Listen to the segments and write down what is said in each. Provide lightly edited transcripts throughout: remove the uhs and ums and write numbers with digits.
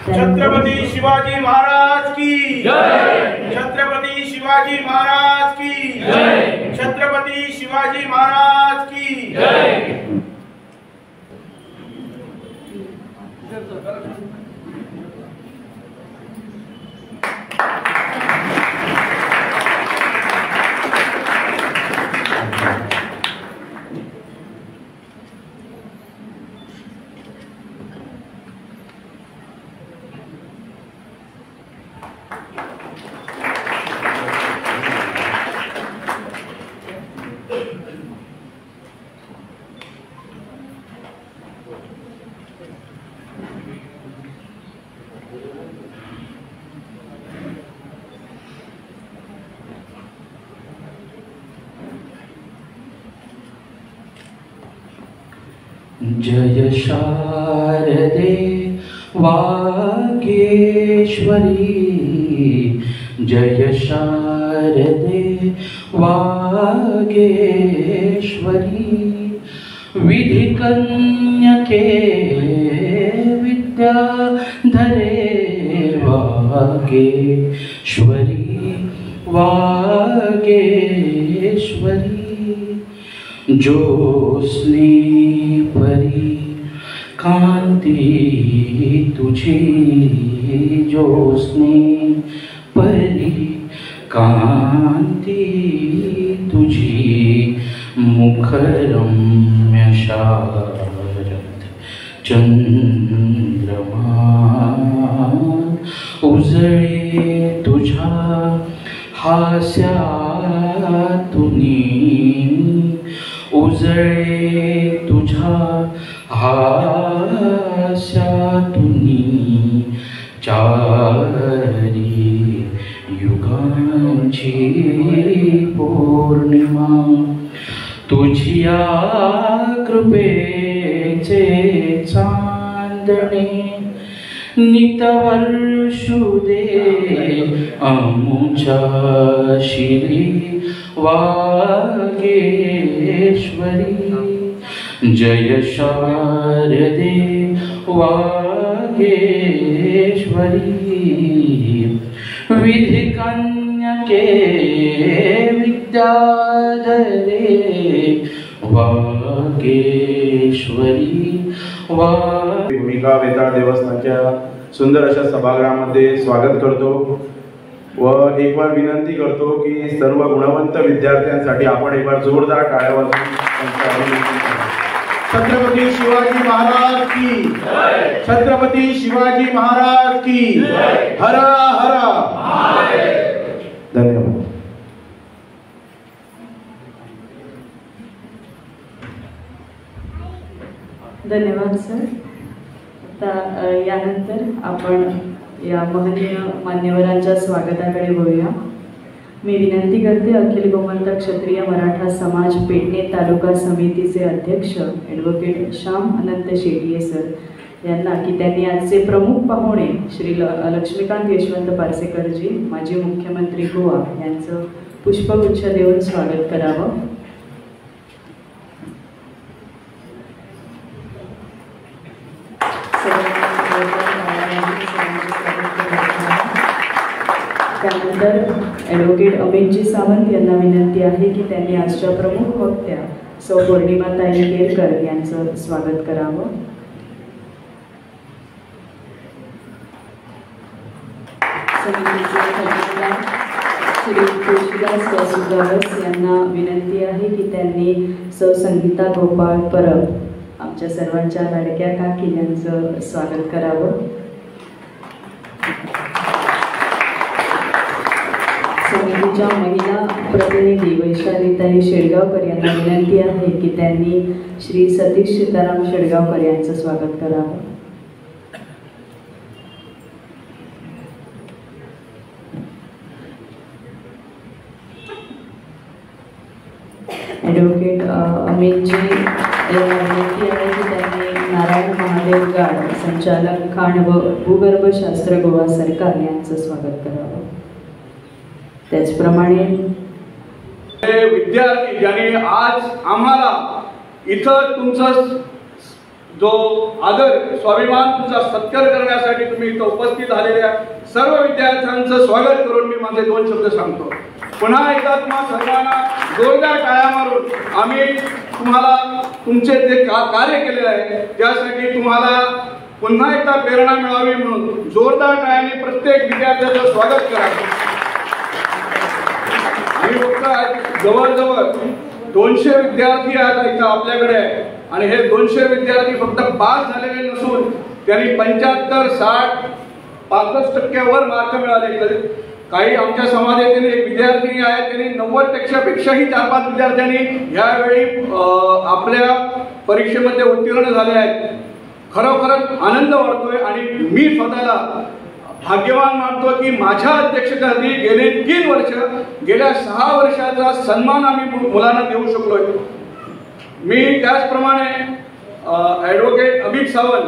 छत्रपती शिवाजी महाराज की जय। छत्रपती शिवाजी महाराज की जय। छत्रपती शिवाजी महाराज की जय। जय शारदे वागेश्वरी, जय शारदे वागेश्वरी, विधि कन्यके विद्याधरे वागेश्वरी, वागेश्वरी, ज्योत्स्ने परी कांती तुझी, ज्योत्स्ने परी कांती तुझी, मुखरम्य शारद चंद्रमा, उजळे तुझ्या हास्यातुनी, उजळे तुझ्या हास्यातुनी, चारी युगांची पौर्णिमा, तुझिया कृपेचे चांदणे, नितवर्षु दे आमुच्या शिरी वागेश्वरी, जय शारदे वागेश्वरी, विधि कन्यके विद्याधरे वागेश्वरी, भूमिका वेताळ देवस्थानच्या सुंदर अशा सभागृहामध्ये स्वागत करतो व एक बार विनंती करतो की सर्व गुणवंत विद्यार्थ्यांसाठी आपण एक बार जोरदार टाळ्या वाजवून छत्रपती शिवाजी महाराज की जय। छत्रपती शिवाजी महाराज की जय। हर हर महादेव। धन्यवाद। धन्यवाद सर। आता यानंतर आपण या महनीय मान्यवरांच्या स्वागताकडे वळूया। मी विनंती करते अखिल गोमंत क्षत्रिय मराठा समाज पेडणे तालुका समितीचे अध्यक्ष ॲडव्होकेट श्याम अनंत शेटिये सर यांना की त्यांनी आजचे प्रमुख पाहुणे श्री लक्ष्मीकांत यशवंत पारसेकरजी माजी मुख्यमंत्री गोवा यांचं पुष्पगुच्छ देऊन स्वागत करावं। त्यानंतर ॲडव्होकेट अमितजी सावंत यांना विनंती आहे की त्यांनी आजच्या प्रमुख वक्त्या सौ पौर्णिमाताई केरकर यांचं स्वागत करावं। समितीचे खजिनदार श्री तुळशीदास कसुगावस यांना विनंती आहे की त्यांनी सौ संगीता गोपाळ परब आमच्या सर्वांच्या लाडक्या काकी यांचं स्वागत करावं। समितीच्या महिला प्रतिनिधी वैशालीताई शेडगावकर यांना विनंती आहे की त्यांनी श्री सतीश सीताराम शेडगावकर यांचं स्वागत करावं। ॲडव्होकेट अमितजी यांना विनंती आहे की त्यांनी नारायण महादेव गाड संचालक खाण व भूगर्भशास्त्र गोवा सरकार यांचं स्वागत करावं। त्याचप्रमाणे विद्यार्थी ज्यांनी आज आम्हाला इथं तुमचं जो आदर स्वाभिमान तुमचा सत्कार करण्यासाठी तुम्ही इथं उपस्थित झालेल्या सर्व विद्यार्थ्यांचं स्वागत करून मी माझे 2 शब्द सांगतो. पुन्हा एकदा तुम्हा सर्वांना जोरदार टाळ्या मारून आम्ही तुम्हाला तुमचे जे कार्य केलेले आहे त्यासाठी तुम्हाला पुन्हा एकदा प्रेरणा मिळावी म्हणून जोरदार टाळ्याने प्रत्येक विद्यार्थ्याचं स्वागत करा. आणि फक्त जवळजवळ 200 विद्यार्थी आहेत इथं आपल्याकडे आणि हे 200 विद्यार्थी फक्त पास झालेले नसून त्यांनी 75, 60, 65% मार्क मिळाले. काही आमच्या समाजातील एक विद्यार्थी आहे त्यांनी 90% पेक्षाही 4-5 विद्यार्थ्यांनी यावेळी आपल्या परीक्षेमध्ये उत्तीर्ण झाले आहेत. खरोखरच आनंद वाटतोय आणि मी स्वतःला भाग्यवान मानतो की माझ्या अध्यक्षतेखाली गेले 3 वर्ष गेल्या 6 वर्षाचा सन्मान आम्ही मुलांना देऊ शकलोय. मी त्याचप्रमाणे ॲडव्होकेट अमित सावंत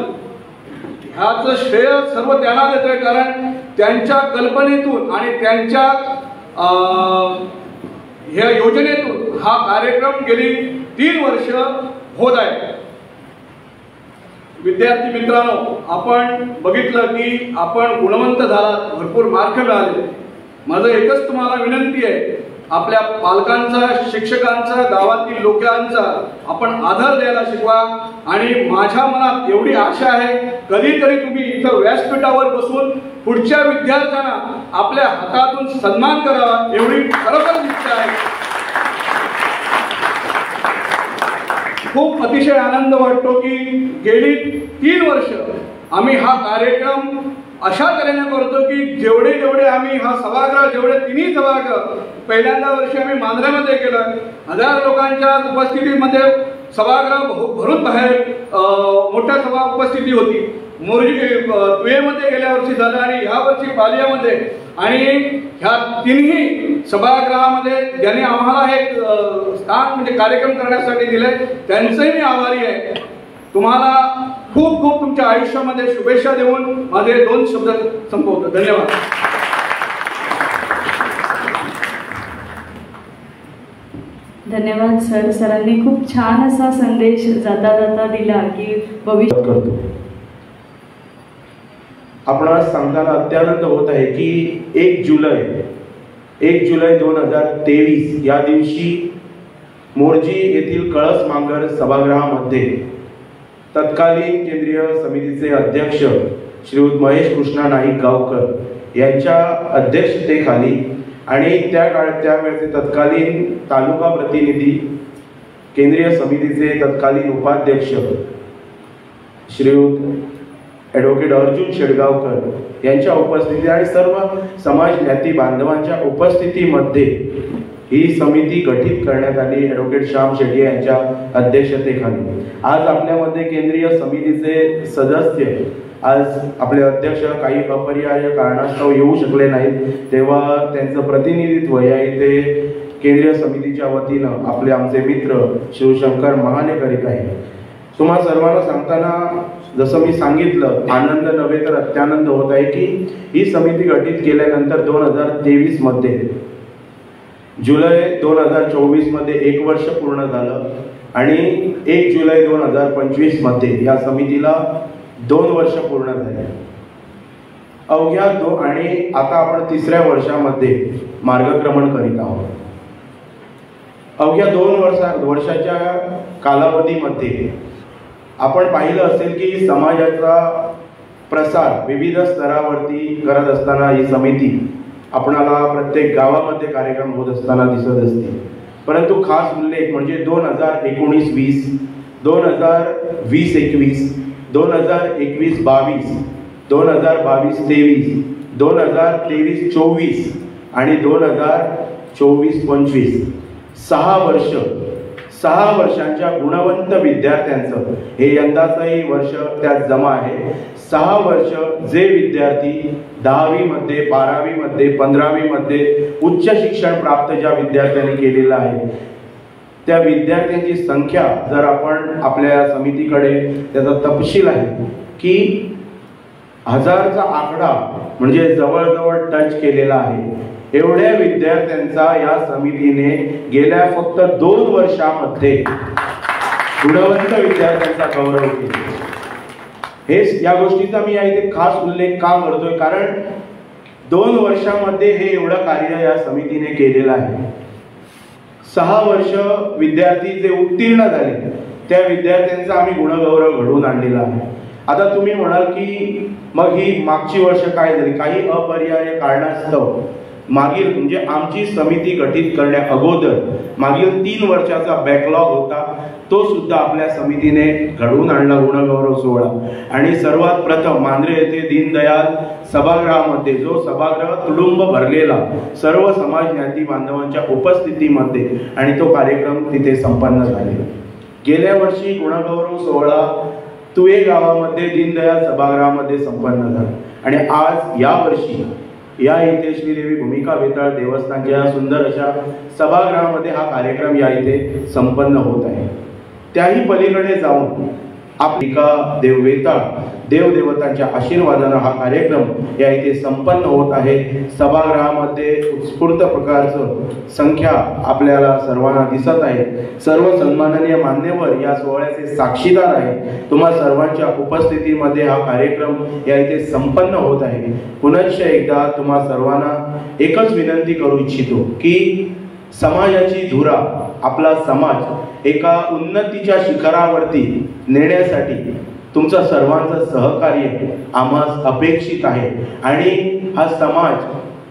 ह्याचं श्रेय सर्व त्यांना देतोय कारण त्यांच्या कल्पनेतून आणि त्यांच्या ह्या योजनेतून हा कार्यक्रम गेली 3 वर्ष होत आहे. विद्यार्थी मित्रांनो, आपण बघितलं की आपण गुणवंत झालात, भरपूर मार्क मिळाले. माझं एकच तुम्हाला विनंती आहे, आपल्या पालकांचा, शिक्षकांचा, गावातील लोकांचा आपण आदर द्यायला शिकवा. आणि माझ्या मनात एवढी आशा आहे कधीतरी तुम्ही इथं व्यासपीठावर बसून पुढच्या विद्यार्थ्यांना आपल्या हातातून सन्मान करावा एवढी खरोखर इच्छा आहे. खूप अतिशय आनंद वाटतो की गेली 3 वर्ष आम्ही हा कार्यक्रम अशा तऱ्हेने करतो की जेवढे आम्ही हा सभागृह जेवढे 3ही सभागृह पहिल्यांदा वर्षी आम्ही मांजऱ्यामध्ये केलं, 1000 लोकांच्या उपस्थितीमध्ये सभागृह भरून बाहेर मोठ्या सभा उपस्थिती होती. मोरजी तुळेमध्ये गेल्या वर्षी झालं आणि ह्या वर्षी पालियामध्ये. आणि ह्या 3ही सभागृहामध्ये ज्यांनी आम्हाला हे स्थान म्हणजे कार्यक्रम करण्यासाठी दिले त्यांचंही मी आभारी आहे. तुम्हाला खूप खूप तुमच्या आयुष्यामध्ये शुभेच्छा देऊन माझे 2 शब्द संपवतो. धन्यवाद. धन्यवाद सर. सरांनी खूप छान असा संदेश जाता जाता दिला की भविष्य करतो. आपणास सांगताना अत्यानंद होत आहे की 1 जुलै 2023 या दिवशी मोरजी येथील कळस मांगर सभागृहामध्ये तत्कालीन केंद्रीय समितीचे अध्यक्ष श्रीयुत महेश कृष्णा नाईक गावकर यांच्या अध्यक्षतेखाली आणि त्यावेळेचे तत्कालीन तालुका प्रतिनिधी केंद्रीय समितीचे तत्कालीन उपाध्यक्ष श्रीयुत ॲडव्होकेट अर्जुन शेडगावकर यांच्या उपस्थितीत आणि सर्व समाज ज्ञाती बांधवांच्या उपस्थितीमध्ये ही समिती गठीत करण्यात आली ॲडव्होकेट श्याम शेट्टी यांच्या अध्यक्षतेखाली. आज आपल्यामध्ये केंद्रीय समितीचे सदस्य आज आपले अध्यक्ष काही अपरिहार्य कारणास्तव येऊ शकले नाहीत, तेव्हा त्यांचं प्रतिनिधित्व या इथे केंद्रीय समितीच्या वतीनं आपले आमचे मित्र शिवशंकर महाने करीत आहे. तुम्हा सर्वांना सांगताना जसं मी सांगितलं, आनंद नव्हे तर अत्यानंद होत आहे की ही समिती गठीत केल्यानंतर 2023 मध्ये जुलै 2024 मध्ये 1 वर्ष पूर्ण झालं आणि 1 जुलै 2025 मध्ये या समितीला 2 वर्ष पूर्ण झाले. अवघ्या आणि आता आपण 3ऱ्या वर्षामध्ये मार्गक्रमण करीत आहोत. अवघ्या 2 वर्षाच्या कालावधीमध्ये आपण पाहिलं असेल की समाजाचा प्रसार विविध स्तरावरती करत असताना ही समिती आपणाला प्रत्येक गावामध्ये कार्यक्रम होत असताना दिसत असते. परंतु खास उल्लेख म्हणजे 2019-20, 2020-21, 2021-22, 2022-23, 2023-24 आणि 2024-25 6 वर्षांच्या गुणवंत विद्यार्थ्यांचं हे यंदाचंही वर्ष त्यात जमा आहे. 6 वर्ष जे विद्यार्थी 10वी मध्ये, 12वी मध्ये, 15वी मध्ये उच्च शिक्षण प्राप्त ज्या विद्यार्थ्यांनी केलेलं आहे त्या विद्यार्थ्यांची संख्या जर आपण आपल्या समितीकडे त्याचा तपशील आहे की 1000चा आकडा म्हणजे जवळजवळ टच केलेला आहे. एवढ्या विद्यार्थ्यांचा या समितीने गेल्या फक्त 2 वर्षामध्ये गुणवंत विद्यार्थ्यांचा गौरव केला. या गोष्टीचा मी या इथे खास उल्लेख का करतोय, कारण 2 वर्षामध्ये हे एवढं कार्य या समितीने केलेलं आहे. 6 वर्ष विद्यार्थी जे उत्तीर्ण झाले त्या विद्यार्थ्यांचा आम्ही गुणगौरव घडवून आणलेला आहे. आता तुम्ही म्हणाल की मग ही मागची वर्ष काय झाली, काही अपरिहार्य कारणास्तव मागील म्हणजे आमची समिती गठीत करण्या अगोदर मागील 3 वर्षाचा बॅकलॉग होता, तो सुद्धा आपल्या समितीने घडवून आणला गुणगौरव सोहळा. आणि सर्वात प्रथम मांजरे येथे दीनदयाल सभागृहामध्ये जो सभागृह तुडुंब भरलेला सर्व समाज ज्ञाती बांधवांच्या उपस्थितीमध्ये आणि तो कार्यक्रम तिथे संपन्न झाले. गेल्या वर्षी गुणगौरव सोहळा तुये गावामध्ये दीनदयाल सभागृहामध्ये संपन्न झाला आणि आज या वर्षी या इथे श्रीदेवी भूमिका वेताळ देवस्थानच्या सुंदर अशा सभागृहामध्ये हा कार्यक्रम या इथे संपन्न होत आहे. त्याही पलीकडे जाऊन आपलिका देव वेताळ देवदेवतांच्या आशीर्वादानं हा कार्यक्रम या इथे संपन्न होत आहे. सभागृहामध्ये उत्स्फूर्त प्रकारचं संख्या आपल्याला सर्वांना दिसत आहे. सर्व सन्माननीय मान्यवर या सोहळ्याचे साक्षीदार आहे. तुम्हा सर्वांच्या उपस्थितीमध्ये हा कार्यक्रम या इथे संपन्न होत आहे. पुनश्च एकदा तुम्हा सर्वांना एकच विनंती करू इच्छितो की समाजाची धुरा आपला समाज एका उन्नतीच्या शिखरावरती नेण्यासाठी तुमचं सर्वांचं सहकार्य आम्हास अपेक्षित आहे. आणि हा समाज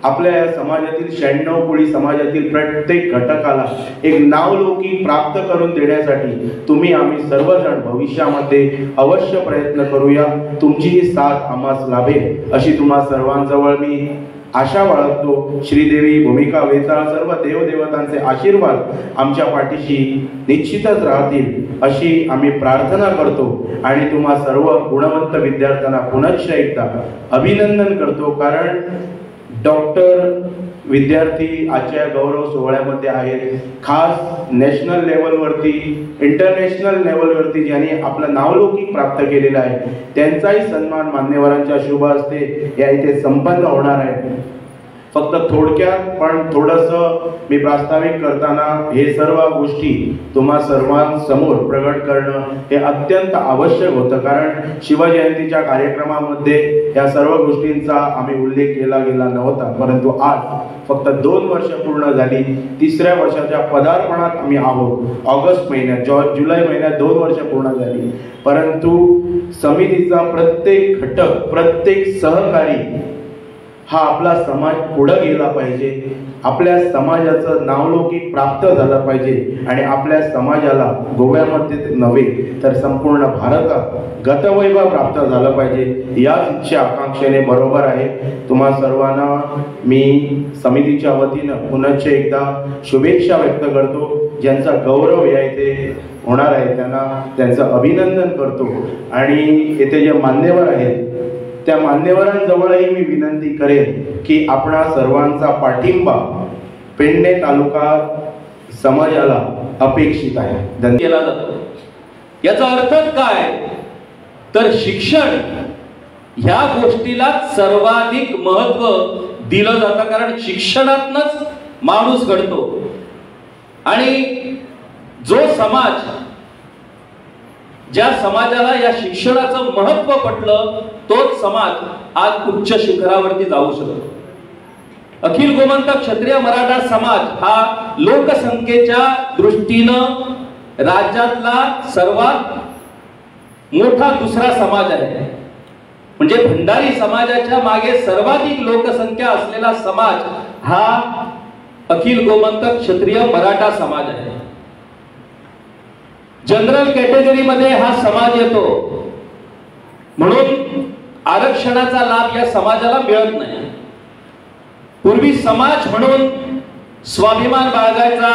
आपल्या या समाजातील 96 कोळी समाजातील प्रत्येक घटकाला एक नावलौकिक प्राप्त करून देण्यासाठी तुम्ही आम्ही सर्वजण भविष्यामध्ये अवश्य प्रयत्न करूया. तुमची ही साथ आम्हास लाभेल अशी तुम्हा सर्वांजवळ मी आशा बाळगतो. श्रीदेवी भूमिका वेताळ सर्व देवदेवतांचे आशीर्वाद आमच्या पाठीशी निश्चितच राहतील अशी आम्ही प्रार्थना करतो. आणि तुम्हा सर्व गुणवंत विद्यार्थ्यांना पुनश्च एकदा अभिनंदन करतो, कारण डॉक्टर विद्यार्थी आजच्या गौरव सोहळ्यामध्ये आहेत. खास नॅशनल लेवलवरती इंटरनॅशनल लेवलवरती ज्यांनी आपलं नावलौकिक प्राप्त केलेलं आहे त्यांचाही सन्मान मान्यवरांच्या शुभ हस्ते या इथे संपन्न होणार आहे. फक्त थोडक्यात पण थोडंसं मी प्रास्ताविक करताना हे सर्व गोष्टी तुम्हा सर्वांसमोर प्रगट करणं हे अत्यंत आवश्यक होतं, कारण शिवजयंतीच्या कार्यक्रमामध्ये या सर्व गोष्टींचा आम्ही उल्लेख केला गेला नव्हता. परंतु आज फक्त 2 वर्ष पूर्ण झाली, 3ऱ्या वर्षाच्या पदार्पणात आम्ही आहोत. ऑगस्ट महिन्यात जुलै महिन्यात 2 वर्ष पूर्ण झाली. परंतु समितीचा प्रत्येक घटक प्रत्येक सहकारी हा आपला समाज पुढे गेला पाहिजे, आपल्या समाजाचं नावलौकिक प्राप्त झालं पाहिजे आणि आपल्या समाजाला गोव्यामध्ये नव्हे तर संपूर्ण भारतात गतवैभव प्राप्त झालं पाहिजे. याच इच्छा आकांक्षेने बरोबर आहे. तुम्हा सर्वांना मी समितीच्या वतीनं पुनश्च एकदा शुभेच्छा व्यक्त करतो. ज्यांचा गौरव या इथे होणार आहे त्यांना त्यांचं अभिनंदन करतो. आणि येथे जे मान्यवर आहेत त्या मान्यवरांजवळही मी विनंती करेन की आपणा सर्वांचा पाठिंबा पेडणे तालुका समाजाला अपेक्षित आहे. केला जातो. याचा अर्थ काय तर शिक्षण ह्या गोष्टीला सर्वाधिक महत्व दिलं जातं, कारण शिक्षणातनच माणूस घडतो. आणि जो समाज ज्या समाजाला या शिक्षणाचं महत्व पटलं तोच समाज आज उच्च शिखरावरती जाऊ शकतो. अखिल गोमंतक क्षत्रिय मराठा समाज हा लोकसंख्येच्या दृष्टीनं राज्यातला सर्वात मोठा दुसरा समाज आहे. म्हणजे भंडारी समाजाच्या मागे सर्वाधिक लोकसंख्या असलेला समाज हा अखिल गोमंतक क्षत्रिय मराठा समाज आहे. जनरल कॅटेगरीमध्ये हा समाज येतो, म्हणून आरक्षणाचा लाभ या समाजाला मिळत नाही. पूर्वी समाज म्हणून स्वाभिमान बाळगायचा,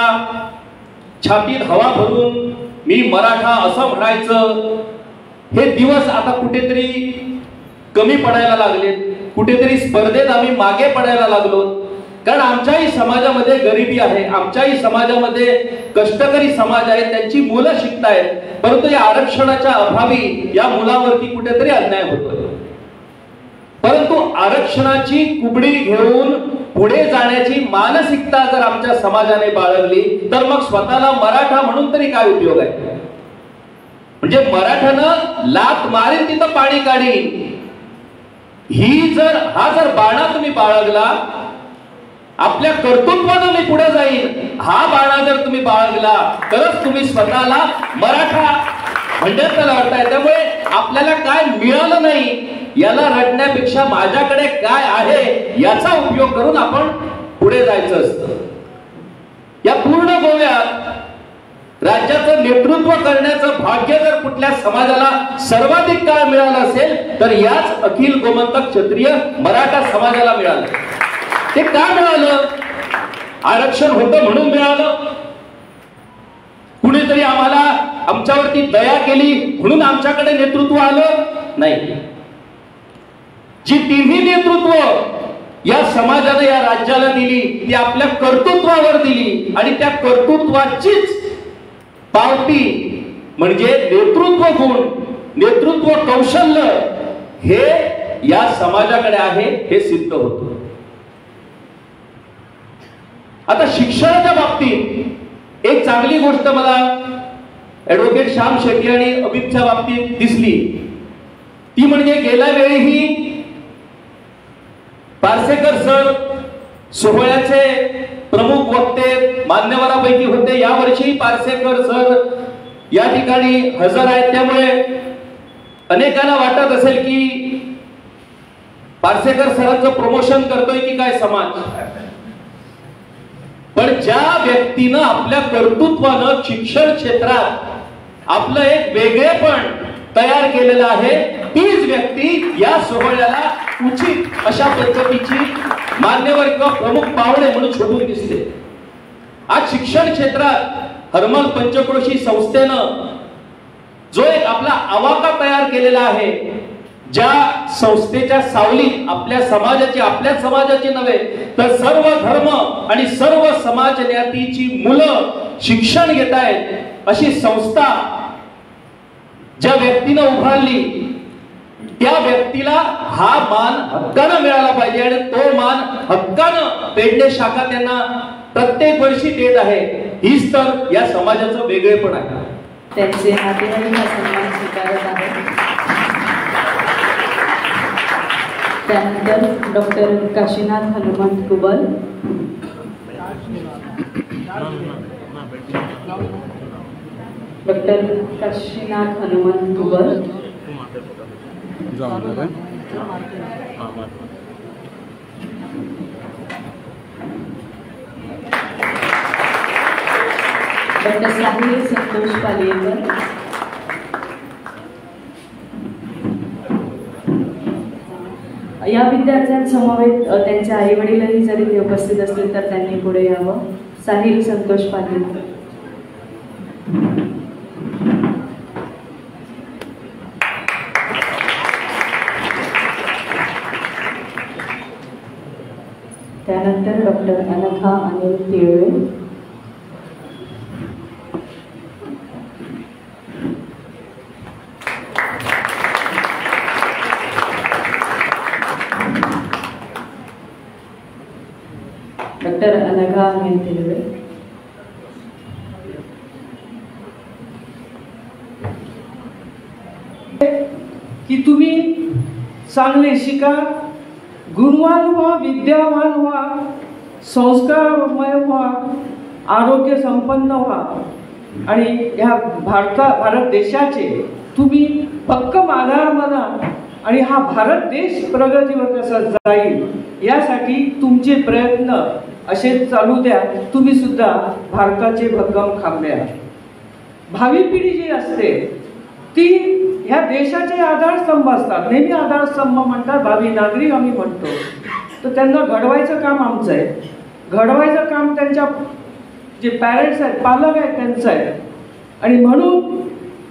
छातीत हवा भरून मी मराठा असं म्हणायचं. हे दिवस आता कुठेतरी कमी पडायला लागले. कुठेतरी स्पर्धेत आम्ही मागे पडायला लागलो, कारण आमच्याही समाजामध्ये गरिबी आहे, आमच्याही समाजामध्ये कष्टकरी समाज आहे, त्यांची मुलं शिकतायत. परंतु या आरक्षणाच्या अभावी या मुलावरती कुठेतरी अन्याय होतोय. परंतु आरक्षणाची कुबडी घेऊन पुढे जाण्याची मानसिकता जर आमच्या समाजाने बाळगली तर मग स्वतःला मराठा म्हणून तरी काय उपयोग आहे. म्हणजे मराठानं लात मारेल तिथं पाणी काढी, हा जर बाणा तुम्ही बाळगला, आपल्या कर्तृत्वानं मी पुढे जाईन हा बाणा जर तुम्ही बाळगला तरच तुम्ही स्वतःला मराठा म्हणण्यात लढताय. त्यामुळे आपल्याला काय मिळालं नाही याला रडण्यापेक्षा माझ्याकडे काय आहे याचा उपयोग करून आपण पुढे जायचं असतं. या पूर्ण गोव्यात राज्याचं नेतृत्व करण्याचं भाग्य जर कुठल्या समाजाला सर्वाधिक काळ मिळालं असेल तर याच अखिल गोमंतक क्षत्रिय मराठा समाजाला मिळालं. ते का मिळालं? आरक्षण होतं म्हणून मिळालं? कुणीतरी आम्हाला आमच्यावरती दया केली म्हणून आमच्याकडे नेतृत्व आलं? नाही. जी तिन्ही नेतृत्व या समाजाने या राज्याला दिली ती आपल्या कर्तृत्वावर दिली आणि त्या कर्तृत्वाचीच पावती म्हणजे नेतृत्व गुण, नेतृत्व कौशल्य हे या समाजाकडे आहे हे सिद्ध होतं. आता शिक्षणाच्या बाबतीत एक चांगली गोष्ट मला ऍडव्होकेट श्याम शेट्टी आणि अमितच्या बाबतीत दिसली, ती म्हणजे गेल्या वेळीही पार्सेकर सर सोहळ्याचे प्रमुख वक्ते मान्यवरांपैकी होते. यावर्षी पार्सेकर सर या ठिकाणी हजर आहेत. त्यामुळे अनेकांना वाटत असेल की पार्सेकर सरांचं प्रमोशन करतोय की काय समाज. पण ज्या व्यक्तीनं आपल्या कर्तृत्वानं शिक्षण क्षेत्रात आपलं एक वेगळेपण तयार केलेलं आहे तीच व्यक्ती या सोहळ्याला उचित अशा पद्धतीची मान्यवर किंवा प्रमुख पाहुणे म्हणून शोधून दिसते. आज शिक्षण क्षेत्रात हरमल पंचक्रोशी संस्थेनं जो एक आपला आवाका तयार केलेला आहे, ज्या संस्थेच्या सावलीत आपल्या समाजाची नव्हे तर सर्व धर्म आणि सर्व समाज ज्ञातीची मुलं शिक्षण घेत आहेत, अशी संस्था ज्या व्यक्तीनं उभारली त्या व्यक्तीला हा मान हक्कानं मिळाला पाहिजे आणि तो मान हक्कानं पेडणे शाखा त्यांना प्रत्येक वर्षी देत आहे. हीच तर या समाजाचं वेगळेपण आहे. त्यांचे नातेवाईक हा सन्मान स्वीकारत आहेत. त्यानंतर doctor Kashinath Hanumant Kubal, doctor Kashinath Hanumant Kubal, doctor Sahil Santosh Palekar, या विद्यार्थ्यांसमवेत त्यांचे आई वडीलही जरी ते उपस्थित असतील तर त्यांनी पुढे यावं. साहिल संतोष पालेकर. त्यानंतर डॉक्टर अनघा अनिल तिळवे, डॉक्टर अनघा अनिल तिळवे. की तुम्ही चांगले शिका, गुणवान व्हा, विद्यावान व्हा, संस्कारमय व्हा, आरोग्य संपन्न व्हा आणि ह्या भारत देशाचे तुम्ही भक्कम आधार बना आणि हा भारत देश प्रगतीवर कसा जाईल यासाठी तुमचे प्रयत्न असे चालू द्या. तुम्ही सुद्धा भारताचे भक्कम खांबे आहात. भावी पिढी जी असते ती ह्या देशाचे आधारस्तंभ असतात. नेहमी आधारस्तंभ म्हणतात, भावी नागरिक आम्ही म्हणतो. तर त्यांना घडवायचं काम आमचं आहे. घडवायचं काम त्यांच्या जे पॅरेंट्स आहेत, पालक आहेत त्यांचं आहे. आणि म्हणून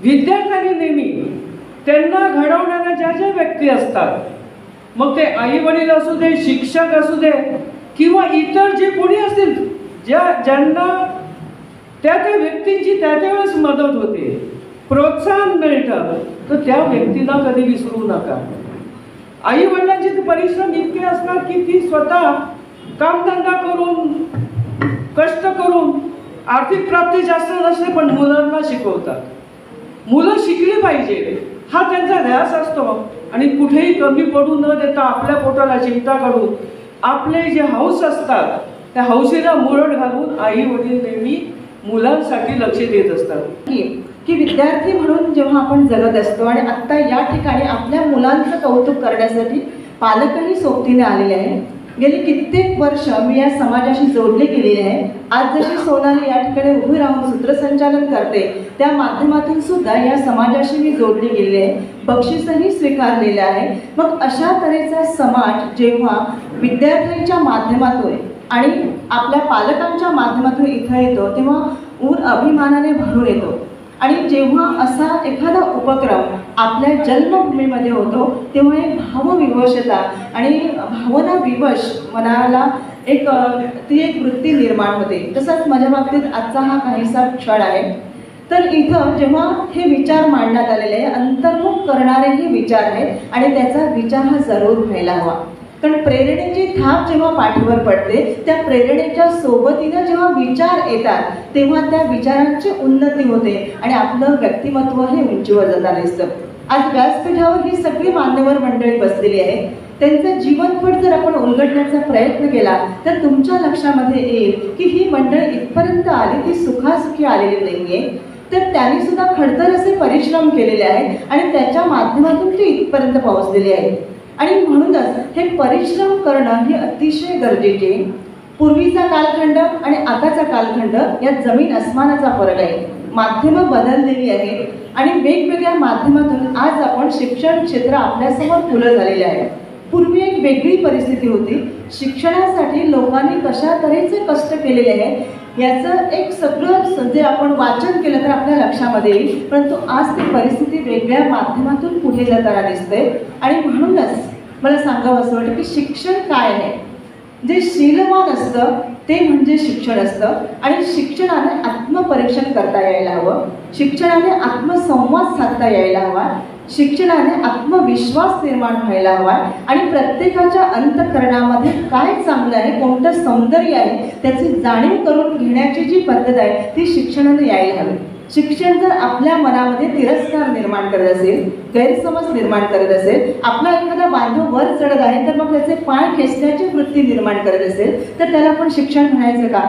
विद्यार्थ्यांनी नेहमी त्यांना घडवणाऱ्या ज्या ज्या व्यक्ती असतात, मग ते आई वडील असू दे, शिक्षक असू दे किंवा इतर जे कोणी असतील, ज्यांना त्या व्यक्तींची त्या वेळेस मदत होते, प्रोत्साहन मिळतं, तर त्या व्यक्तीला कधी विसरू नका. आई वडिलांचे परिश्रम इतके असतात की ती स्वतः कामधंदा करून कष्ट करून आर्थिक प्राप्ती जास्त नसते पण मुलांना शिकवतात. मुलं शिकली पाहिजे हा त्यांचा ध्यास असतो आणि कुठेही कमी पडू न देता आपल्या पोटाला चिंता करून आपले जे हौस असतात त्या हौसेला मुरड घालून आई वडील नेहमी मुलांसाठी लक्ष देत असतात. की विद्यार्थी म्हणून जेव्हा आपण जगत असतो आणि आत्ता या ठिकाणी आपल्या मुलांचं कौतुक करण्यासाठी पालकही सोबतीने आलेले आहे. गेली कित्येक वर्ष मी या समाजाशी जोडले गेलेले आहे. आज जशी सोनाली या ठिकाणी उभी राहून सूत्रसंचालन करते त्या माध्यमातून सुद्धा या समाजाशी मी जोडले गेलेले आहे. बक्षीसही स्वीकारलेले आहे. मग अशा तऱ्हेचा समाज जेव्हा विद्यार्थ्यांच्या माध्यमातून आणि आपल्या पालकांच्या माध्यमातून इथं येतो तेव्हा ऊर अभिमानाने भरून येतो. आणि जेव्हा असा एखादा उपक्रम आपल्या जन्मभूमीमध्ये होतो तेव्हा एक भावविवशता आणि भावना विवश मनाला ती एक वृत्ती निर्माण होते. तसंच माझ्या बाबतीत आजचा हा काहीसा क्षण आहे. तर इथं जेव्हा हे विचार मांडण्यात आलेले आहे अंतर्मुख करणारे हे विचार आहेत आणि त्याचा विचार हा जरूर व्हायला हवा. कारण प्रेरणेची थाप जेव्हा पाठीवर पडते त्या प्रेरणेच्या सोबतीनं जेव्हा विचार येतात तेव्हा त्या विचारांची उन्नती होते आणि आपलं व्यक्तिमत्व हे उंचीवर जाताना दिसतं. आज व्यासपीठावर ही सगळी मान्यवर मंडळी बसलेली आहे. त्यांचं जीवनपट जर आपण उलगडण्याचा प्रयत्न केला तर तुमच्या लक्षामध्ये येईल की ही मंडळी इथपर्यंत आली ती सुखासुखी आलेली नाहीये. तर त्यांनी सुद्धा खडतर असे परिश्रम केलेले आहेत आणि त्याच्या माध्यमातून ती इथपर्यंत पोहोचलेली आहे. आणि म्हणूनच हे परिश्रम करणं हे अतिशय गरजेचे. पूर्वीचा कालखंड आणि आताचा कालखंड यात जमीन अस्मानाचा फरक आहे. माध्यमं बदललेली आहेत आणि वेगवेगळ्या माध्यमातून आज आपण शिक्षण क्षेत्र आपल्यासमोर खुलं झालेले आहे. पूर्वी एक वेगळी परिस्थिती होती. शिक्षणासाठी लोकांनी कशा तऱ्हेचे कष्ट केलेले आहेत याचं एक सगळं जे आपण वाचन केलं तर आपल्या लक्षामध्ये येईल. परंतु आज ती परिस्थिती वेगळ्या माध्यमातून पुढे जाताना दिसते. आणि म्हणूनच मला सांगावं असं वाटतं की शिक्षण काय आहे. जे शीलवान असतं ते म्हणजे शिक्षण असतं. आणि शिक्षणाने आत्मपरीक्षण करता यायला हवं. शिक्षणाने आत्मसंवाद साधता यायला हवा. शिक्षणाने आत्मविश्वास निर्माण व्हायला हवा. आणि प्रत्येकाच्या अंतःकरणामध्ये काय चांगलं आहे कोणतं सौंदर्य आहे त्याची जाणीव करून घेण्याची जी पद्धत आहे ती शिक्षणाने यायला हवी. शिक्षण जर आपल्या मनामध्ये तिरस्कार निर्माण करत असेल गैरसमज निर्माण करत असेल आपला एखादा बांधव वर चढत आहे तर मग त्याचे पाय खेचण्याची वृत्ती निर्माण करत असेल तर त्याला आपण शिक्षण म्हणायचं का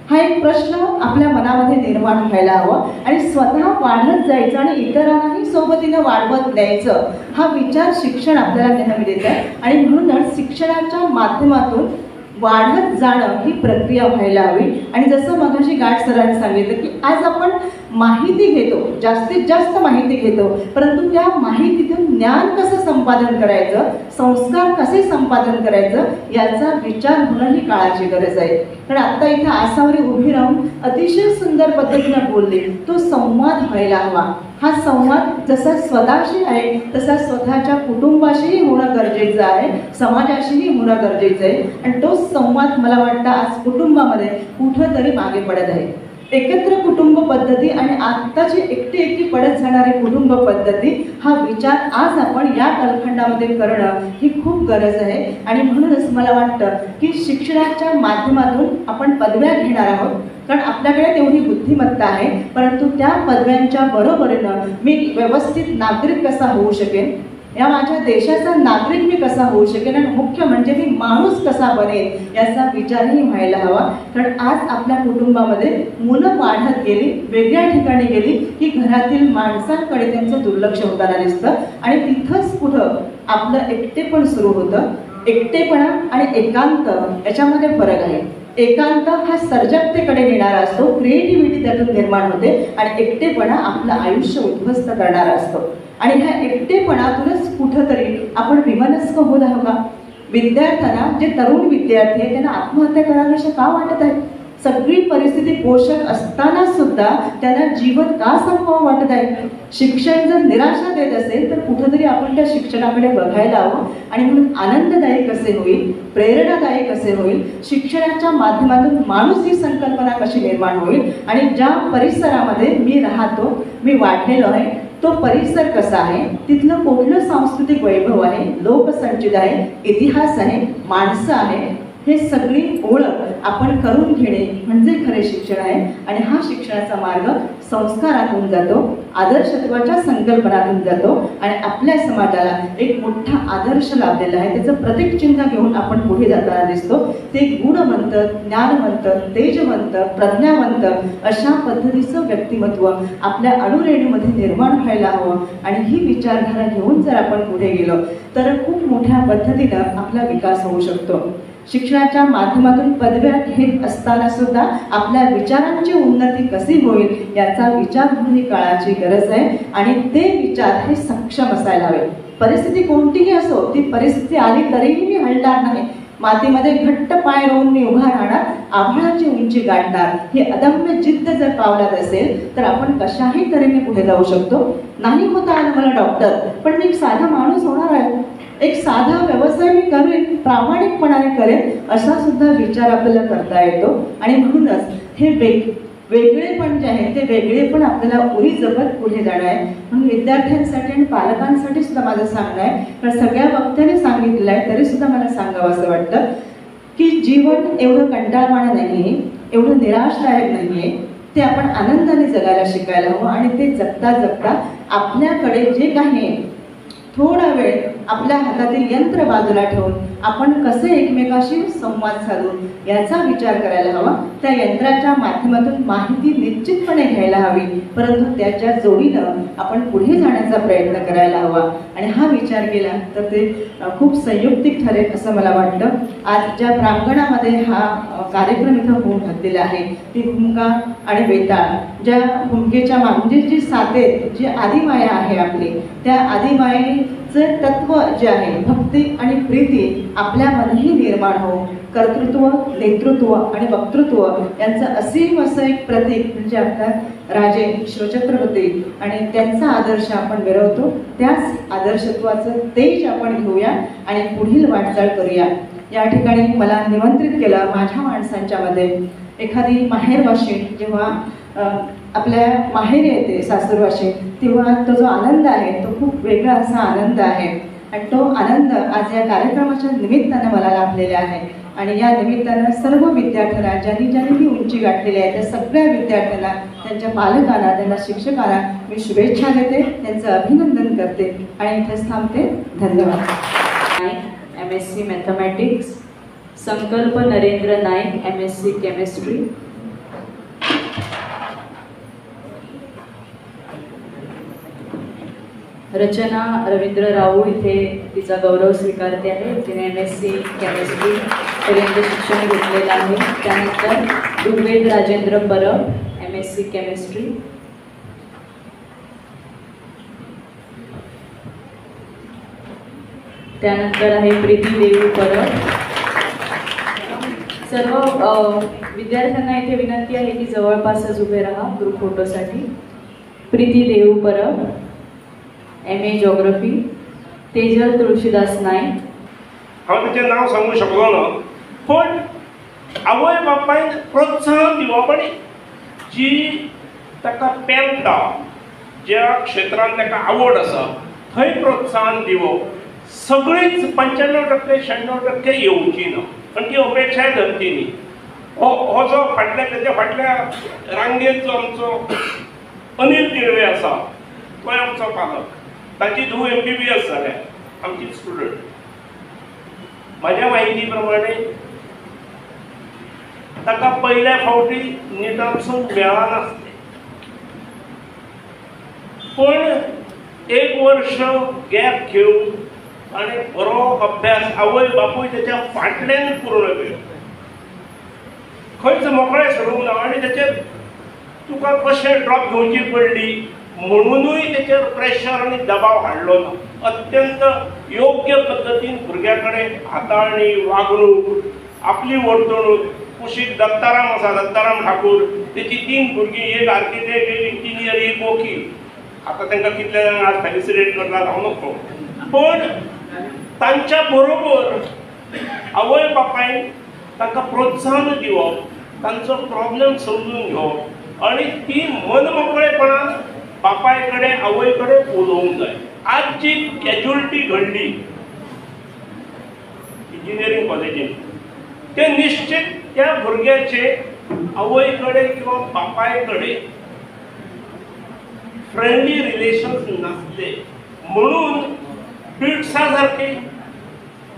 हा एक प्रश्न आपल्या मनामध्ये निर्माण व्हायला हवं. आणि स्वतः वाढत जायचं आणि इतरांनाही सोबतीनं वाढवत द्यायचं हा विचार शिक्षण आपल्याला नेहमी देत आहे. आणि म्हणूनच शिक्षणाच्या माध्यमातून वाढत जाणं ही प्रक्रिया व्हायला हवी. आणि जसं मगाशी गाठ सरांनी सांगितलं की आज आपण माहिती घेतो जास्तीत जास्त माहिती घेतो परंतु त्या माहितीतून ज्ञान कसं संपादन करायचं संस्कार कसे संपादन करायचं याचा विचार होणं ही काळाची गरज आहे. कारण आत्ता इथं आसावरी उभी राहून अतिशय सुंदर पद्धतीनं बोलली तो संवाद व्हायला हवा. हा संवाद जसा स्वतःशी आहे तसा स्वतःच्या कुटुंबाशीही होणं गरजेचं आहे समाजाशीही होणं गरजेचं आहे. आणि तो संवाद मला वाटतं आज कुटुंबामध्ये कुठंतरी मागे पडत आहे. एकत्र कुटुंब पद्धती आणि आत्ताची एकटी एकटी पडत जाणारी कुटुंब पद्धती हा विचार आज आपण या कालखंडामध्ये करणं ही खूप गरज आहे. आणि म्हणूनच मला वाटतं की शिक्षणाच्या माध्यमातून आपण पदव्या घेणार आहोत कारण आपल्याकडे तेवढी बुद्धिमत्ता आहे. परंतु त्या पदव्यांच्या बरोबरीनं मी व्यवस्थित नागरिक कसा होऊ शकेन या माझ्या देशाचा नागरिक मी कसा होऊ शकेन आणि मुख्य म्हणजे मी माणूस कसा बनेल याचा विचारही व्हायला हवा. कारण आज आपल्या कुटुंबामध्ये मुलं वाढत गेली वेगळ्या ठिकाणी गेली की घरातील माणसांकडे त्यांचं दुर्लक्ष होताना दिसतं आणि तिथंच कुठं आपलं एकटेपण सुरू होतं. एकटेपणा आणि एकांत याच्यामध्ये फरक आहे. एकांत हा सर्जकतेकडे नेणारा असतो क्रिएटिव्हिटी त्यातून निर्माण होते आणि एकटेपणा आपलं आयुष्य उद्ध्वस्त करणारा असतो. आणि ह्या एकटेपणातूनच कुठंतरी आपण विमनस्क होत आहोत का. विद्यार्थ्यांना जे तरुण विद्यार्थी आहेत त्यांना आत्महत्या करावीशी का वाटत आहे. सगळी परिस्थिती पोषक असताना सुद्धा त्यांना जीवन का संपवावं वाटत आहे. शिक्षण जर निराशा देत असेल तर कुठंतरी आपण त्या शिक्षणाकडे बघायला हवं. आणि म्हणून आनंददायी कसे होईल प्रेरणादायी कसे होईल शिक्षणाच्या माध्यमातून माणूस ही संकल्पना कशी निर्माण होईल आणि ज्या परिसरामध्ये मी राहतो मी वाढलेलो आहे तो परिसर कसा आहे तिथलं कुठलं सांस्कृतिक वैभव आहे लोकसंचित आहे इतिहास आहे माणसं आहे हे सगळी ओळख आपण करून घेणे म्हणजे खरे शिक्षण आहे. आणि हा शिक्षणाचा मार्ग संस्कारातून जातो, आदर्शत्वाच्या संकल्पनातून जातो आणि आपल्या समाजाला एक मोठा आदर्श लाभलेला आहे. त्याचं प्रतीक चिन्ह घेऊन आपण पुढे जाताना दिसतो. ते गुणवंत, ज्ञानवंत, तेजवंत, प्रज्ञावंत अशा पद्धतीचं व्यक्तिमत्व आपल्या अणुरेणूमध्ये निर्माण व्हायला हवं. आणि ही विचारधारा घेऊन जर आपण पुढे गेलो तर खूप मोठ्या पद्धतीनं आपला विकास होऊ शकतो. शिक्षणाच्या माध्यमातून पदव्या घेत असताना सुद्धा आपल्या विचारांची उन्नती कशी होईल याचा विचार होणे ही काळाची गरज आहे. आणि ते विचार हे सक्षम असायला हवे. परिस्थिती कोणतीही असो, ती परिस्थिती आली तरीही मी हलणार नाही, मातीमध्ये घट्ट पाय रोवून मी उभा राहणार, आभाळाची उंची गाठणार, ही अदम्य जिद्द जर पावलात असेल तर आपण कशाही तऱ्हेने पुढे जाऊ शकतो. नाही होता आलं मला डॉक्टर, पण मी एक साधा माणूस होणार आहे, एक साधा व्यवसाय मी करेन, प्रामाणिकपणाने करेन, असा सुद्धा विचार आपल्याला करता येतो. आणि म्हणूनच हे वेगळेपण जे आहे ते वेगळेपण आपल्याला उरी जगत पुढे जाणं आहे. म्हणून विद्यार्थ्यांसाठी आणि पालकांसाठी सुद्धा माझं सांगणं आहे, कारण सगळ्या वक्त्याने सांगितलेलं आहे तरी सुद्धा मला सांगावं असं वाटतं की जीवन एवढं कंटाळवाणं नाही, एवढं निराशदायक नाही आहे. ते आपण आनंदाने जगायला शिकायला हवं. आणि ते जगता जगता आपल्याकडे जे काही आहे थोडा वेळ आपल्या हातातील यंत्र बाजूला ठेवून आपण कसे एकमेकाशी संवाद साधू याचा विचार करायला हवा. त्या यंत्राच्या माध्यमातून माहिती निश्चितपणे घ्यायला हवी, परंतु त्याच्या जोडीनं आपण पुढे जाण्याचा प्रयत्न करायला हवा. आणि हा विचार केला तर ते खूप संयुक्तिक ठरेल असं मला वाटतं. आज ज्या प्रांगणामध्ये हा कार्यक्रम इथं होऊन घातलेला आहे ती भूमिका आणि वेताळ, ज्या भूमिकेच्या म्हणजे जी साथे जी आदिमाया आहे आपली, त्या आदिमायेचं तत्व जे आहे भक्ती आणि प्रीती आपल्यामध्येही निर्माण हो. कर्तृत्व, नेतृत्व आणि वक्तृत्व यांचं असीम असं एक प्रतीक म्हणजे आपला राजे शिवछत्रपती आणि त्यांचा आदर्श आपण मिरवतो. त्याच आदर्शत्वाचं तेज आपण घेऊया आणि पुढील वाटचाल करूया. या ठिकाणी मला निमंत्रित केलं माझ्या माणसांच्या मध्ये. एखादी माहेरवाशी जेव्हा आपल्या माहेरी येते सासूरवाशी, तेव्हा तो जो आनंद आहे तो खूप वेगळा असा आनंद आहे. आणि तो आनंद आज या कार्यक्रमाच्या निमित्तानं मला लाभलेला आहे. आणि या निमित्तानं सर्व विद्यार्थ्यांना ज्यांनी ही उंची गाठलेली आहे त्या सगळ्या विद्यार्थ्यांना, त्यांच्या पालकांना, त्यांना शिक्षकांना मी शुभेच्छा देते, त्यांचं अभिनंदन करते आणि इथेच थांबते. धन्यवाद. MSc मॅथमॅटिक्स, संकल्प नरेंद्र नाईक MSc केमिस्ट्री. रचना रवींद्र राऊळ इथे तिचा गौरव स्वीकारते आहे. तिने MSc केमिस्ट्री पर्यंत शिक्षण घेतलेलं आहे. त्यानंतर ऋग्वेद राजेंद्र परब MSc केमिस्ट्री. त्यानंतर आहे प्रीती देऊ परब. सर्व विद्यार्थ्यांना इथे विनंती आहे की जवळपासच उभे राहा ग्रुप फोटोसाठी. प्रीती देऊ परब MA जॉग्रफी. तेजल तुळशीदास नाईक. हांव तेचें नांव सांगूंक शकलो ना, पण आवय बापायन प्रोत्साहन दिवप आनी जी ताका पेलता, ज्या क्षेत्रांत ताका आवड आसा थंय प्रोत्साहन दिवप. सगळींच 95% येवची ना, पण ती अपेक्षाय धरची न्ही. हो जो तेच्या फाटल्या रांगेंत जो आमचो अनिल दिळवे आसा तो आमचो पालक. ताची धूव MBBS जाल्या, आमची स्टुडंट. माझ्या माहिती प्रमाणे ताका पहिल्या फावटी निटापसून मेळनासलें, पण 1 वर्ष गॅप घेवन आनी बरो अभ्यास आवय बापूय तेच्या फाटल्यान पूर्ण केलो. खंयच मोकळें सोडूंक ना. आनी तेचेर तुका कशें ड्रॉप घेवची पडली म्हणूनय तेचेर प्रेशर आणि दबाव हाडलो ना. अत्यंत योग्य पद्धतीन भुरग्या कडेन हाताळणी, वागणूक, आपली वर्तणूक. कुशीक दत्ताराम आसा, दत्ताराम ठाकूर, तेची 3 भुरगीं, एक आर्किटेक्ट, एक इंजिनियर, एक वकील. आतां तांकां कितले जाण आज फेलिसिटेट करतात हांव नकळो, पण तांच्या बरोबर आवय बापायन तांकां प्रोत्साहन दिवप, तांचो प्रॉब्लेम समजून घेवप आणि ती मनमोकळेपणान बापाय कडेन आवय कडेन उलोवंक जाय. आज जी कॅज्युअलिटी घडली इंजिनियरींग कॉलेजीन, ते निश्चित त्या भुरग्याचे आवय कडेन किंवा बापाय कडेन फ्रेंडली रिलेशन्स नासले म्हणून बिट्सा सारखे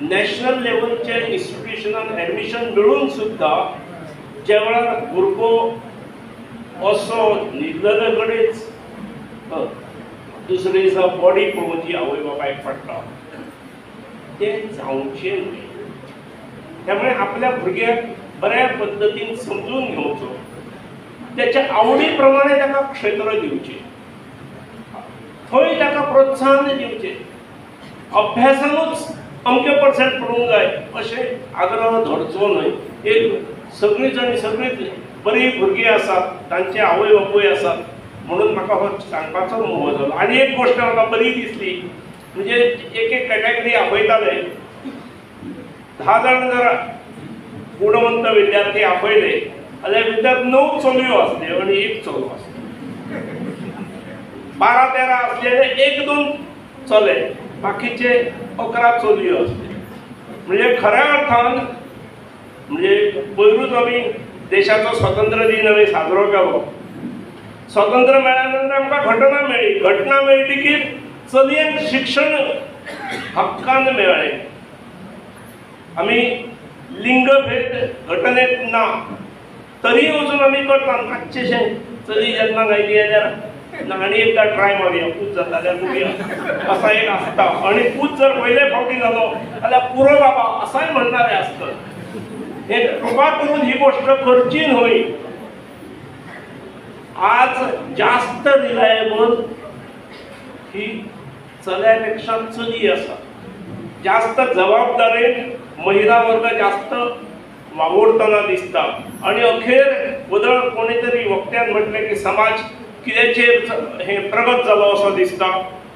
नॅशनल लेवलचे इन्स्टिट्यूशनात ऍडमिशन मिळून सुद्धा ज्या वेळार भुरगो असो न्हिदलेले कडेच दुसरे दिसा बॉडी पळोवची आवय बापायक पडटा ते जावचे न्हय. त्यामुळे आपल्या भुरग्याक बऱ्या पद्धतीन समजून घेवचो, त्याच्या आवडी प्रमाणे ताका क्षेत्र दिवचे, थंय ताका प्रोत्साहन दिवचे. अभ्यासानूच अमके पर्सेंट पडूंक जाय अशें आग्रह धरचो न्हय. एक सगळीं जाणी सगळींच बरी भुरगीं आसात, तांचे आवय बापूय आसात म्हणून म्हाका हो सांगपाचो मोह जालो. आनी एक गोश्ट म्हाका बरी दिसली, म्हणजे एक एक कॅटेगरी आपयताले, 10 जाण जर गुणवंत विद्यार्थी आपयले जाल्यार भितर 9 चलयो आसल्यो आनी 1 चलो आसलो. 12-13 आसलेले 1-2 चले, बाकीचे 11 चलयो आसले. म्हणजे खऱ्या अर्थान म्हणजे पयरूच आमी देशाचो स्वातंत्र्य दिन आमी साजरो केलो. स्वातंत्र्य मेळ्ळ्या नंतर आमकां घटना मेळ्ळी. घटना मेळ्ळी की चलयांक शिक्षण हक्कान मेळ्ळें. आमी लिंगभेद घटनेत ना तरी अजून आमी करतात. मातशेंशें चली जन्मा घायली जाल्यार आनी एकदां ट्राय मारया, पूत जाता जाल्यार बघुया असा एक आसता. आनी पूत जर पयले फावटी जालो जाल्यार पुरो बाबा असाय म्हणणारे आसतात. हे कृपा करून ही गोष्ट करची न्हय. आज जास्त रिलायबल ही चल्यापेक्षा चली आसा. जास्त जबाबदारेन महिला वर्ग जास्त वावुरतना दिसता. आणि अखेर बदल कोणी तरी वक्त्यान म्हटलें की समाज कितेचेर हे प्रगत जालो असो दिसता.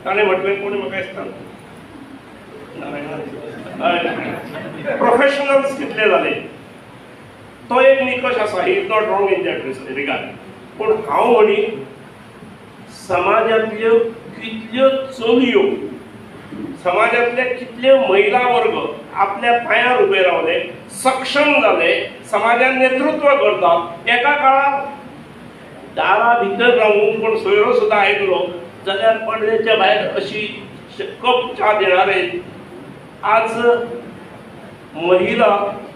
ताणें म्हटलें कोणी म्हाका दिसता प्रोफेशनल्स कितले जाले तो एक निकश आसा. He is not wrong in that regard. पूण हांव म्हणी समाजांतल्यो कितल्यो चलयो, समाजांतले कितल्यो महिला वर्ग आपल्या पांयार उबे रावले, सक्षम जाले, समाजान नेतृत्व करतात. एका काळार दारा भितर रावून कोण सोयरो सुद्दां आयकलो जाल्यार पडद्याच्या भायर अशी कप च्या देणारे आज महिला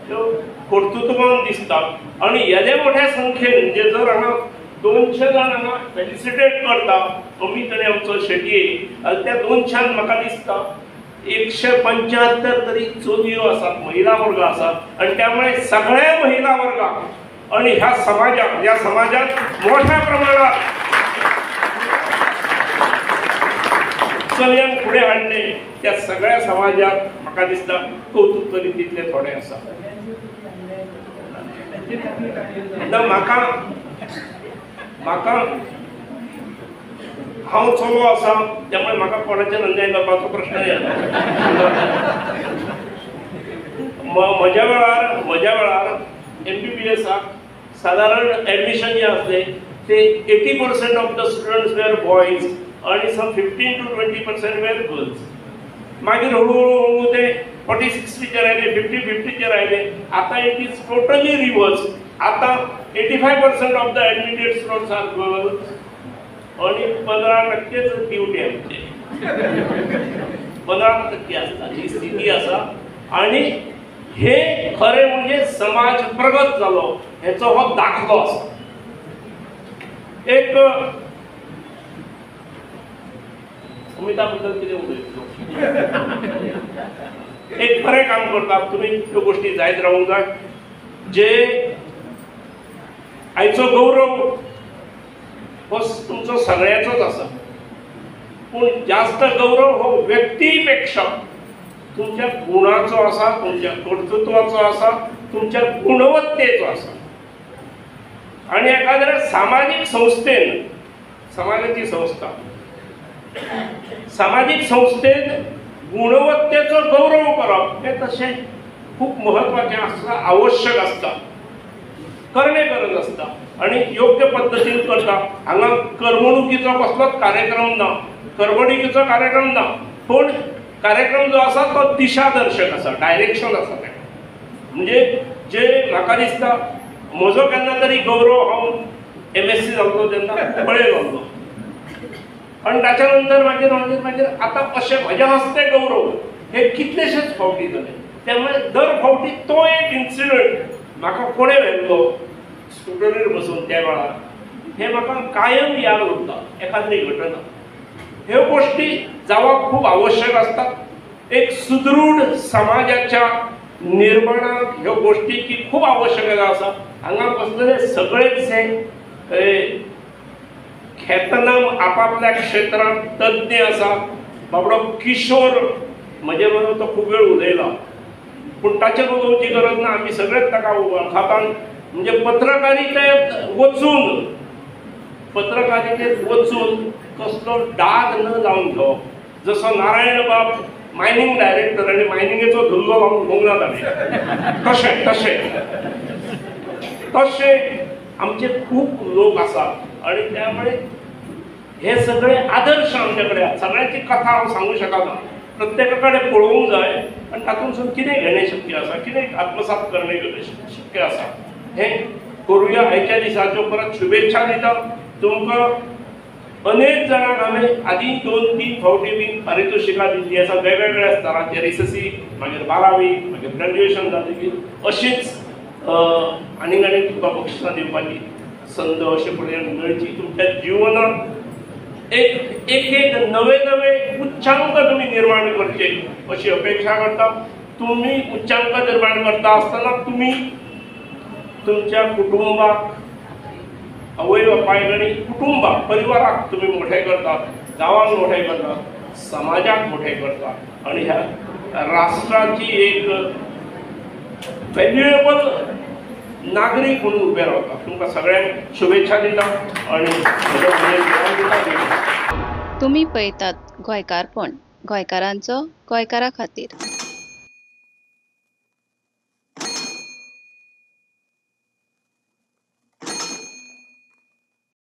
ह्यो कर्तृत्वान दिसतात. आणि येदे मोठ्या संख्येन म्हणजे जर हांगा 200 जाण हांगा फेलिसिटेट करता अमीत आनी आमचो शेटये, त्या 200 म्हाका दिसता 175 तरी चलयो आसात, महिला वर्ग आसात. आणि त्यामुळे सगळ्या महिला वर्गाक आणि ह्या समाजात मोठ्या प्रमाणात चलयांक फुडें हाडले. त्या सगळ्या समाजात म्हाका दिसता कौतुक करीत तितले थोडे आसा. म्हाका हांव चलो आसा त्यामुळे म्हाका कोणाचेर अन्याय करपाचो प्रश्न येना. म्हज्या वेळार MBBSाक साधारण ऍडमिशन जे आसले ते 80% of the students were boys आणि सम 15 to 20% वेर गर्ल्स. मागीर हळूहळू ते 40-60 आयले, 50-50 आयले. आता इट इज टोटली रिवर्स. आता 85% of the admitted students are girls आणि 15% ड्युटी आमचे 15% आसता. ही स्थिती आसा. आणि हे खरे म्हणजे समाज प्रगत जालो हेचो हो दाखलो आसा. एक अमिताभ बद्दल कितें उलयतलो, एक बरें काम करतात तुमी. त्यो गोष्टी जायत रावूंक जाय. जे आयचो गौरव हो तुमचो सगळ्याचोच आसा. पूण जास्त गौरव हो व्यक्तीपेक्षा तुमच्या गुणाचो आसा, तुमच्या कर्तृत्वाचो आसा, तुमच्या गुणवत्तेचो आसा. आणि एखाद्या सामाजिक संस्थेन, समाजाची संस्था, सामाजिक संस्थेन गुणवत्तेचो गौरव करप हे तशें खूप महत्वाचें आसता, आवश्यक आसता, करणे गरज आसता. आणि योग्य पद्धतीन करता. हांगा करमणुकीचो कसलोच कार्यक्रम ना, करमणुकीचो कार्यक्रम ना. पूण कार्यक्रम जो आसा तो दिशादर्शक आसा, डायरेक्शन आसा. म्हणजे जे म्हाका दिसता म्हजो केन्ना तरी गौरव हांव MSc जाल्लो तेन्ना पळयलो. आणि त्याच्यानंतर मागीर आता अशें म्हजे हस्ते गौरव हे कितलेशेच फावटी जाले. त्यामुळे दर फावटी तो एक इन्सिडंट म्हाका कोणे व्हेल्लो स्कुटरीर बसून त्या वेळार हे म्हाका कायम याद उरता. एखादी घटना ह्यो गोष्टी जावप खूब आवश्यक आसता. एक सुदृढ समाजाच्या निर्माणाक ह्यो गोष्टी की खूब आवश्यक आसा. हांगा बसलेले सगळेच हे ख्यातनाम आपापल्या क्षेत्रांत तज्ञ आसा. बाबडो किशोर म्हजे बरोबर तो खूब वेळ उलयला पूण ताचेर उलोवची गरज ना. आमी सगळेच ताका वळखतात. म्हणजे पत्रकारितेत वचून कसलो डाग न जावन घेवप. जसो नारायण बाब मायनिंग डायरेक्टर आनी मायनिंगेचो धुल्लो लावन भोंगला जाले तशे आमचे खूब लोक आसात आणि त्यामुळे हे सगळे आदर्श आमचे कडेन आसात. सगळ्यांची कथा हांव सांगूंक शकना. प्रत्येका कडेन पळोवंक जाय आनी तातूंतसून कितें घेणे शक्य आसा, कितें आत्मसात करणे शक्य आसा हें करुया. हेच्या दिसाच्यो परत शुभेच्छा दिता तुमकां. अनेक जाणांक हांवें आदी 2-3 फावटी बीन पारितोशिकां दिल्लीं आसा वेगवेगळ्या स्तराचेर. एसएससी मागीर 12वी मागीर ग्रॅज्युएशन जातकीर अशीच आनीक तुका बक्षिसां दिवपाची संद अशे पळोवन मेळची. तुमच्या जिवनांत एक नवे उच्चांक तुमी निर्माण करचे अशी अपेक्षा करता. तुमी उच्चांक निर्माण करता आसतना तुमी तुमच्या कुटुंबाक आवय बापाय कडेन कुटुंबाक परिवाराक तुमी मोठे करतात, गांवांक मोठे करतात, समाजाक मोठे करतात आणि ह्या राष्ट्राची एक व्हॅल्युएबल नागरीक म्हणून उबे रावतात. तुमकां सगळ्यांक शुभेच्छा दिता आणि तुम्ही पळयतात गोंयकारपण, गोंयकारांचो गोंयकारा खातीर.